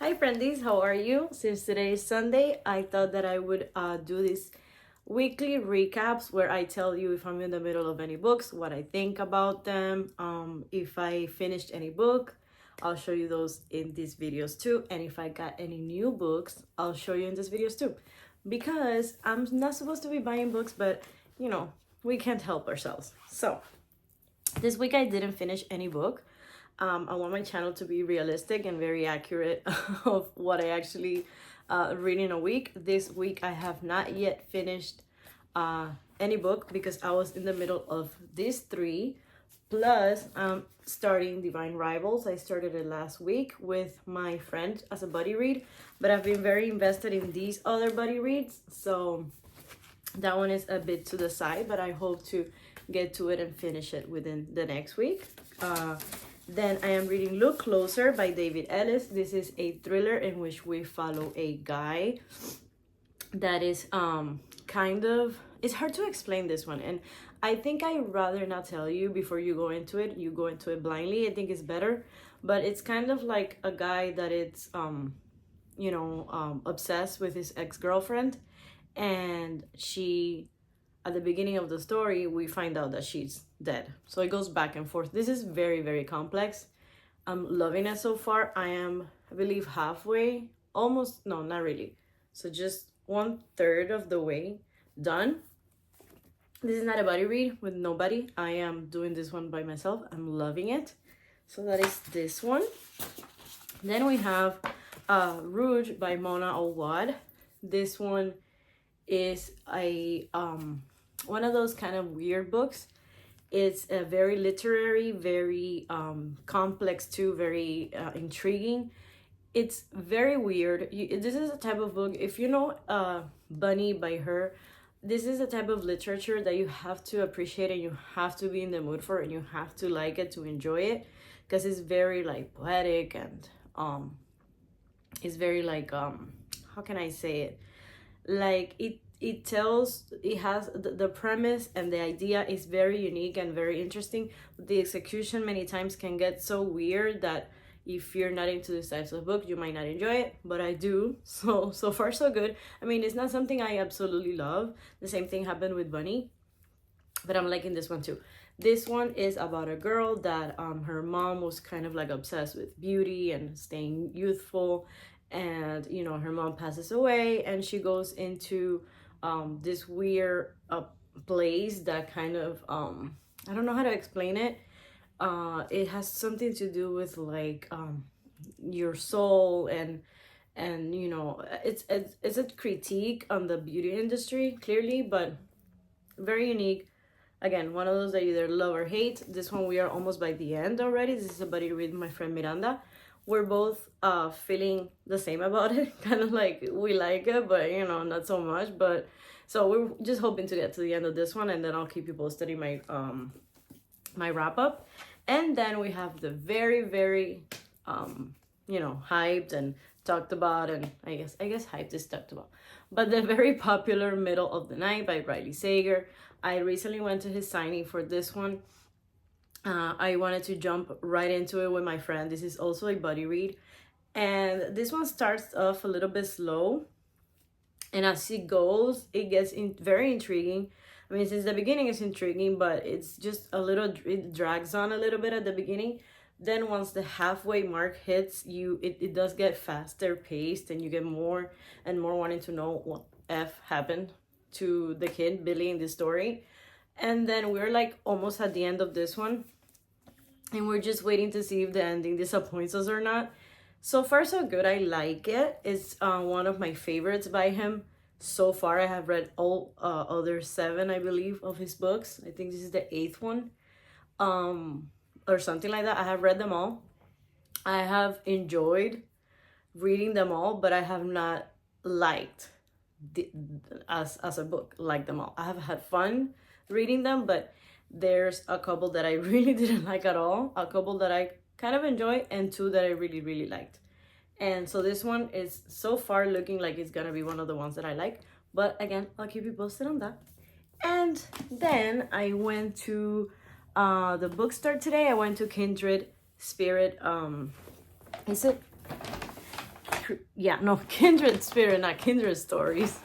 Hi friendies, how are you? Since today is Sunday, I thought that I would do this weekly recaps where I tell you if I'm in the middle of any books, what I think about them, if I finished any book, I'll show you those in these videos too, and if I got any new books, I'll show you in these videos too, because I'm not supposed to be buying books, but you know, we can't help ourselves. So this week I didn't finish any book. I want my channel to be realistic and very accurate of what I actually read in a week. This week I have not yet finished any book because I was in the middle of these three. Plus, starting Divine Rivals. I started it last week with my friend as a buddy read, but I've been very invested in these other buddy reads. So that one is a bit to the side, but I hope to get to it and finish it within the next week. Then I am reading Look Closer by David Ellis. This is a thriller in which we follow a guy that is kind of, it's hard to explain this one, and I think I'd rather not tell you before you go into it. You go into it blindly, I think it's better. But it's kind of like a guy that it's obsessed with his ex-girlfriend, and she, at the beginning of the story, we find out that she's dead. So it goes back and forth. This is very, very complex. I'm loving it so far. I am, I believe, halfway, almost, no, not really. So just 1/3 of the way done. This is not a buddy read with nobody. I am doing this one by myself. I'm loving it. So that is this one. Then we have Rouge by Mona Awad. This one is a one of those kind of weird books. It's a very literary, very complex too, very intriguing. It's very weird. This is a type of book, if you know Bunny by her, this is a type of literature that you have to appreciate and you have to be in the mood for, and you have to like it to enjoy it, because it's very like poetic, and it's very like how can I say it, like it has the premise and the idea is very unique and very interesting. The execution many times can get so weird that if you're not into this type of book, you might not enjoy it, but I do. So far so good. I mean, it's not something I absolutely love. The same thing happened with Bunny, but I'm liking this one too. This one is about a girl that her mom was kind of like obsessed with beauty and staying youthful, and you know, her mom passes away and she goes into this weird place that kind of I don't know how to explain it. It has something to do with like your soul, and you know, it's a critique on the beauty industry clearly, but very unique. Again, one of those that you either love or hate. This one we are almost by the end already. This is a buddy read with my friend Miranda. We're both feeling the same about it, kind of like we like it, but you know, not so much. But so we're just hoping to get to the end of this one, and then I'll keep you posted in my my wrap up. And then we have the very, very hyped and talked about, and I guess hyped is talked about, but the very popular Middle of the Night by Riley Sager. I recently went to his signing for this one. I wanted to jump right into it with my friend. This is also a buddy read, and this one starts off a little bit slow, and as it goes, it gets very intriguing. I mean, since the beginning it's intriguing, but it's just a little, it drags on a little bit at the beginning. Then once the halfway mark hits, it does get faster paced, and you get more and more wanting to know what F happened to the kid, Billy, in this story. And then we're like almost at the end of this one, and we're just waiting to see if the ending disappoints us or not. So far so good. I like it. It's one of my favorites by him so far. I have read all other 7, I believe, of his books. I think this is the 8th one, or something like that. I have read them all. I have enjoyed reading them all, but I have not liked as a book like them all. I have had fun reading them, but there's a couple that I really didn't like at all, a couple that I kind of enjoyed, and 2 that I really, really liked. And so this one is so far looking like it's gonna be one of the ones that I like, but again, I'll keep you posted on that. And then I went to the bookstore today. I went to Kindred Spirit. Is it yeah, no, Kindred Spirit, not Kindred Stories.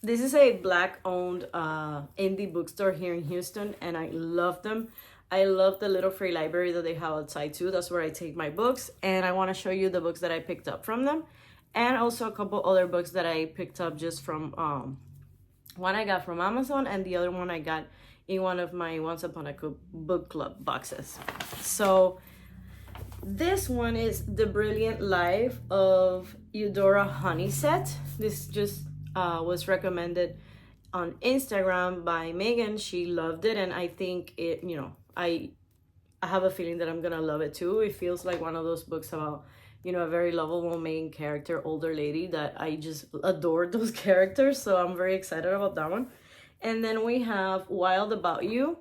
This is a black owned indie bookstore here in Houston, and I love them. I love the little free library that they have outside too. That's where I take my books, and I want to show you the books that I picked up from them, and also a couple other books that I picked up just from one I got from Amazon, and the other one I got in one of my Once Upon a Book Club boxes. So this one is The Brilliant Life of Eudora Honeysett. This just was recommended on Instagram by Megan. She loved it, and I think it, you know, I have a feeling that I'm gonna love it too. It feels like one of those books about, you know, a very lovable main character, older lady, that I just adored those characters. So I'm very excited about that one. And then we have Wild About You.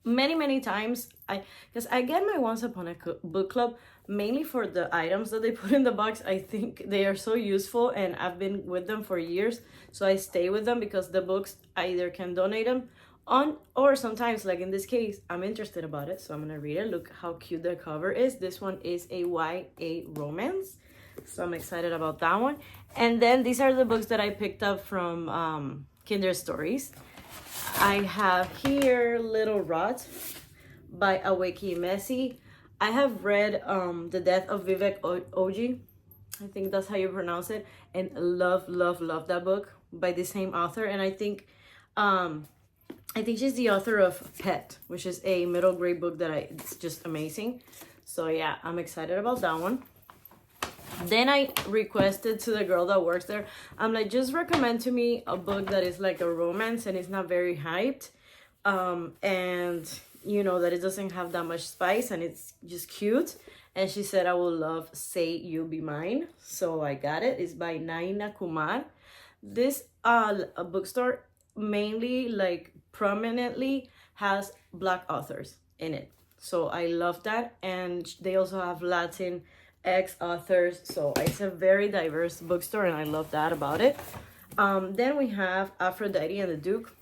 Many times, because I get my Once Upon a Book Club mainly for the items that they put in the box. I think they are so useful, and I've been with them for years, so I stay with them because the books, I either can donate them on, or sometimes, like in this case, I'm interested about it, so I'm gonna read it. Look how cute the cover is. This one is a YA romance, so I'm excited about that one. And then these are the books that I picked up from Kindred Stories. I have here Little Rot by Aweki Messi. I have read The Death of Vivek Oji. I think that's how you pronounce it. And love that book by the same author. And I think she's the author of Pet, which is a middle grade book that it's just amazing. So yeah, I'm excited about that one. Then I requested to the girl that works there, I'm like, just recommend to me a book that is like a romance and it's not very hyped, and you know, that it doesn't have that much spice and it's just cute. And she said, I will love Say You Be Mine. So I got it. It's by Naina Kumar. This a bookstore mainly, like prominently, has Black authors in it. So I love that. And they also have Latin authors, so it's a very diverse bookstore, and I love that about it. Then we have Aphrodite and the Duke,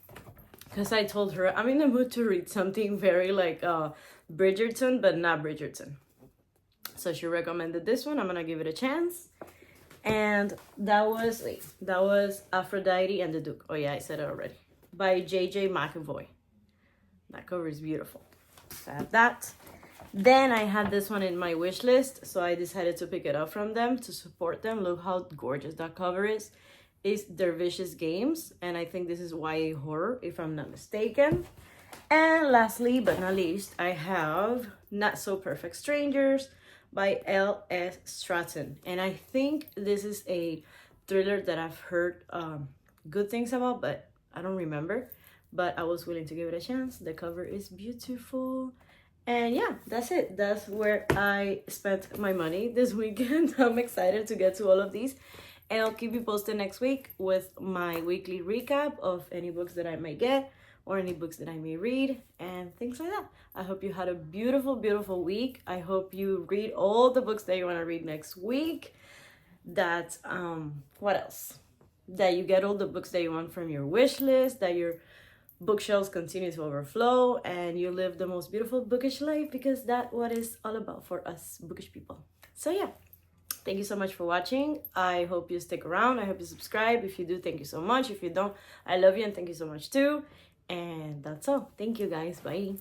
because I told her I'm in the mood to read something very like Bridgerton, but not Bridgerton. So she recommended this one. I'm gonna give it a chance. And that was Aphrodite and the Duke. Oh yeah, I said it already. By J.J. McAvoy. That cover is beautiful. So I have that. Then I had this one in my wish list, so I decided to pick it up from them to support them. Look how gorgeous that cover is. It's Dervish's Games, and I think this is YA horror, if I'm not mistaken. And lastly, but not least, I have Not So Perfect Strangers by L.S. Stratton. And I think this is a thriller that I've heard good things about, but I don't remember. But I was willing to give it a chance. The cover is beautiful. And yeah, that's it. That's where I spent my money this weekend. I'm excited to get to all of these. And I'll keep you posted next week with my weekly recap of any books that I may get or any books that I may read and things like that. I hope you had a beautiful week. I hope you read all the books that you want to read next week. That, what else? That you get all the books that you want from your wish list, that your bookshelves continue to overflow, and you live the most beautiful bookish life, because that's what it's all about for us bookish people. So yeah, thank you so much for watching. I hope you stick around. I hope you subscribe. If you do, thank you so much. If you don't, I love you and thank you so much too. And that's all. Thank you guys. Bye.